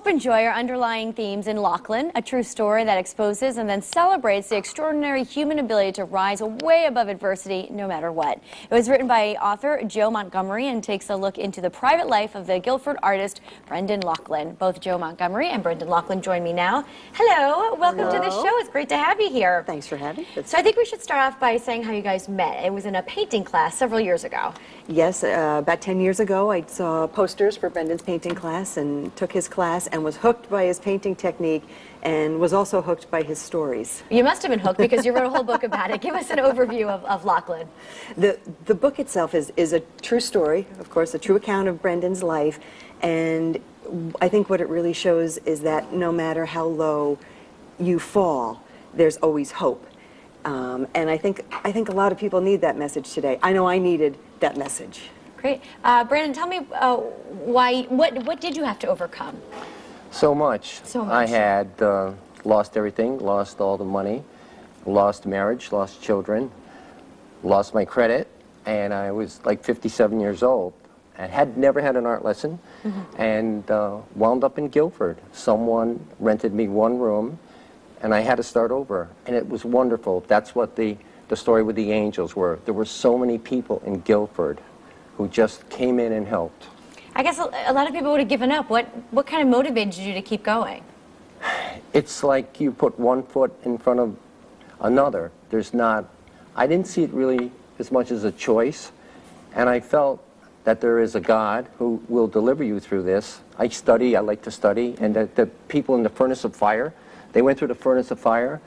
hope and joy are underlying themes in Loughlin, a true story that exposes and then celebrates the extraordinary human ability to rise way above adversity no matter what. It was written by author Joe Montgomery and takes a look into the private life of the Guilford artist Brendan Loughlin. Both Joe Montgomery and Brendan Loughlin join me now. Hello, welcome to the show. It's great to have you here. Thanks for having me. So I think we should start off by saying how you guys met. It was in a painting class several years ago. Yes, about 10 years ago I saw posters for Brendan's painting class and took his class and was hooked by his painting technique and was also hooked by his stories. You must have been hooked because you wrote a whole book about it. Give us an overview of Loughlin. The book itself is a true story, of course, a true account of Brendan's life, and I think what it really shows is that no matter how low you fall, there's always hope. And I think a lot of people need that message today. I know I needed that message. Great. Brandon, tell me what did you have to overcome? So much. So much. I had lost everything, lost all the money, lost marriage, lost children, lost my credit, and I was like 57 years old and had never had an art lesson, and wound up in Guilford. Someone rented me one room, and I had to start over, and it was wonderful. That's what the story with the angels were. There were so many people in Guilford who just came in and helped. I guess a lot of people would have given up. What kind of motivated you to keep going? It's like you put one foot in front of another. I didn't see it really as much as a choice, and I felt that there is a God who will deliver you through this. I like to study, and the people in the furnace of fire, they went through the furnace of fire,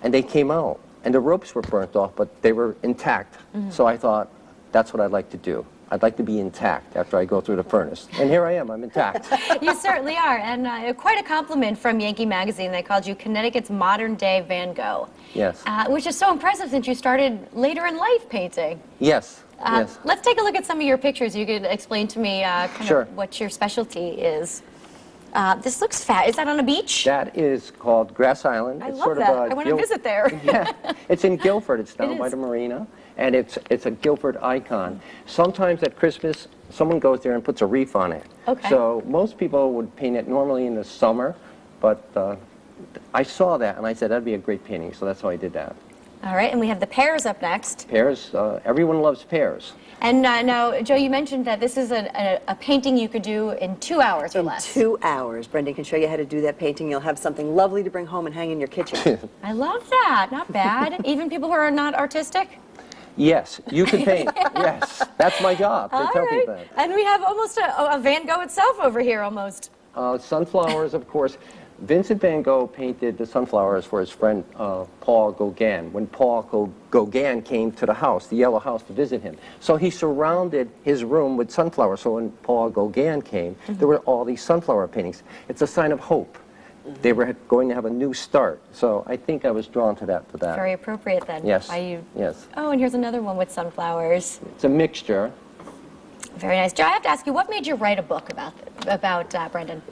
and they came out, and the ropes were burnt off, but they were intact. So I thought, that's what I'd like to do. I'd like to be intact after I go through the furnace. And here I am, I'm intact. You certainly are, and quite a compliment from Yankee Magazine. They called you Connecticut's modern-day Van Gogh. Yes. Which is so impressive since you started later in life painting. Yes, yes. Let's take a look at some of your pictures. You could explain to me Sure. of what your specialty is. This looks fat. Is that on a beach? That is called Grass Island. I It's love sort that. of a I want to visit there. Yeah, it's in Guilford. It's down It by is. the marina, and it's a Guilford icon. Sometimes at Christmas, someone goes there and puts a wreath on it. Okay. So most people would paint it normally in the summer, but I saw that and I said that'd be a great painting, so that's why I did that. All right, and we have the pears up next. Pears, everyone loves pears. And now, Joe, you mentioned that this is a painting you could do in 2 hours or less. 2 hours. Brendan can show you how to do that painting. You'll have something lovely to bring home and hang in your kitchen. I love that. Not bad. Even people who are not artistic? Yes, you can paint. Yes, that's my job, to All tell right. people that. And we have almost a Van Gogh itself over here, almost. Sunflowers, of course. Vincent van Gogh painted the sunflowers for his friend Paul Gauguin when Paul Gauguin came to the house, the Yellow House, to visit him. So he surrounded his room with sunflowers. So when Paul Gauguin came, there were all these sunflower paintings. It's a sign of hope. They were going to have a new start. So I think I was drawn to that for that. Very appropriate then. Yes. Why you... Yes. Oh, and here's another one with sunflowers. It's a mixture. Very nice. Joe, I have to ask you, what made you write a book about Brendan?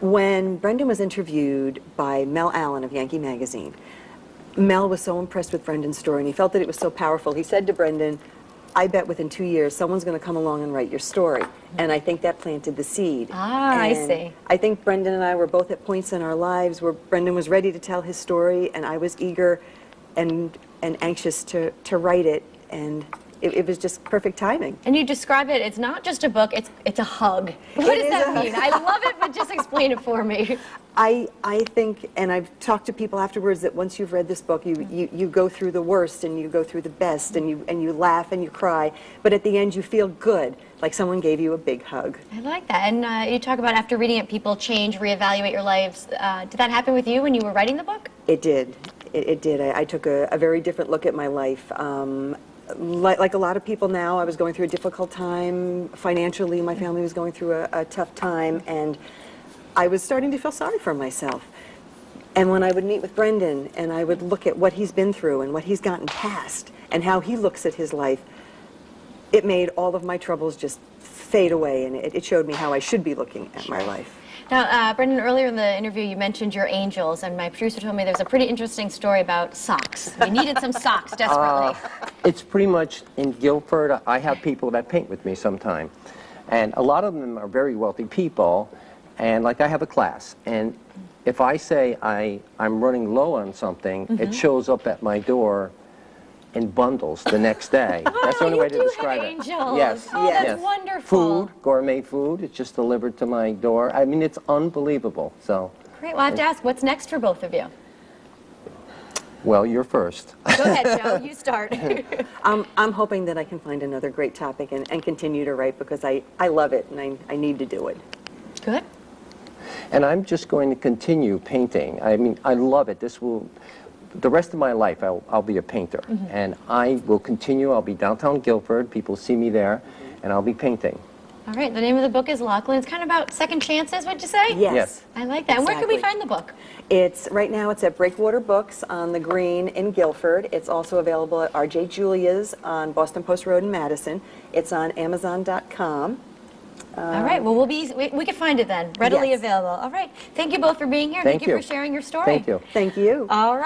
When Brendan was interviewed by Mel Allen of Yankee Magazine, Mel was so impressed with Brendan's story and he felt that it was so powerful. He said to Brendan, I bet within 2 years someone's going to come along and write your story. And I think that planted the seed. Ah, I And see. I think Brendan and I were both at points in our lives where Brendan was ready to tell his story and I was eager and anxious to write it. And it was just perfect timing. And you describe it, it's not just a book, it's a hug. What does that mean? I love it, but just explain it for me. I think, and I've talked to people afterwards, that once you've read this book, you go through the worst and you go through the best and you laugh and you cry, but at the end you feel good, like someone gave you a big hug. I like that. And you talk about after reading it, people change, reevaluate your lives. Did that happen with you when you were writing the book? It did. It did. I took a very different look at my life. Like a lot of people now, I was going through a difficult time financially. My family was going through a tough time, and I was starting to feel sorry for myself. And when I would meet with Brendan and I would look at what he's been through and what he's gotten past and how he looks at his life, it made all of my troubles just fade away, and it showed me how I should be looking at my life. Now, Brendan, earlier in the interview, you mentioned your angels, and my producer told me there's a pretty interesting story about socks. You needed some socks desperately. It's pretty much in Guilford. I have people that paint with me sometime, and a lot of them are very wealthy people, And like I have a class, and if I say I'm running low on something, it shows up at my door in bundles the next day. That's the only you way to do describe have it. angels. Yes. Oh, Yes. that's Yes. wonderful. Food, gourmet food, it's just delivered to my door. I mean, it's unbelievable. So, Great. Well, I have to ask, what's next for both of you? well, you're first. Go ahead, Joe. You start. I'm hoping that I can find another great topic and continue to write because I love it and I need to do it. Good. And I'm just going to continue painting. I mean, I love it. The rest of my life, I'll be a painter. And I will continue. I'll be downtown Guilford. People see me there, and I'll be painting. All right. The name of the book is Loughlin. It's kind of about second chances, would you say? Yes. Yes. I like that. And where can we Exactly. find the book? Right now it's at Breakwater Books on the Green in Guilford. It's also available at R.J. Julia's on Boston Post Road in Madison. It's on Amazon.com. All right. Well, we can find it then. Readily Yes. available. All right. Thank you both for being here. Thank Thank you you. for sharing your story. Thank you. Thank you. All right.